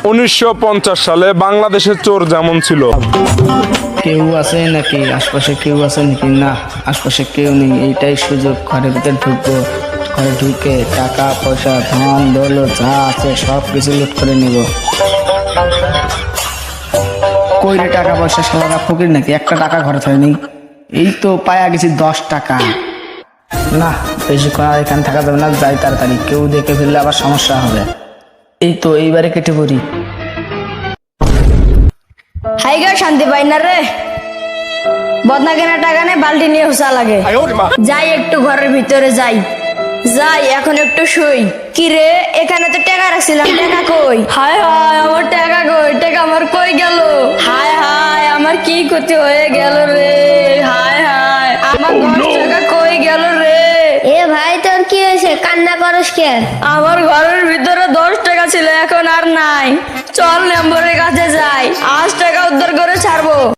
1950 সালে বাংলাদেশের চোর যেমন ছিল। কেউ আছে নাকি আশপাশে? কেউ আছে নাকি? না, আশপাশে কেউ নেই। এইটাই সুযোগ, ঘরের ভিতরে ঢুকবো। ঘরে ঢুকে টাকা পয়সা ধন দৌলত যা আছে সব কিছু লুট করে নিব। কইরে টাকা পয়সা সারা ফকির নাকি? একটা টাকা ঘরে থাকে নেই। এই তো পায়া গেছি 10 টাকা। না, বেশিক্ষণ আর এখানে থাকা যাবে না, যাই তাড়াতাড়ি, কেউ দেখে ফেললে আবার সমস্যা হবে। এই তো এইবারে কেটে পড়ি। হাই গো, শান্তি পাই না রে। বদনা কেনা টাকা নেই, বালতি নিয়ে হোসা লাগে। যাই একটু ঘরের ভিতরে যাই। এখন একটু শুই। কি রে, এখানে তো টাকা রাখছিলাম, টাকা কই? হায় হায়, আমার টাকা কই? টাকা আমার কই গেল? হায় হায়, আমার কি ক্ষতি হয়ে গেল রে? হায় হায়, আমার 10 টাকা কই গেল রে? এ ভাই, তোর কি হয়েছে? কান্না করস কেন? আমার ঘরের ভিতরে 10 টাকা ছিল, এখন আর নাই। চল নম্বরের কাছে যাই, 8 টাকা উদ্ধার করে ছাড়বো।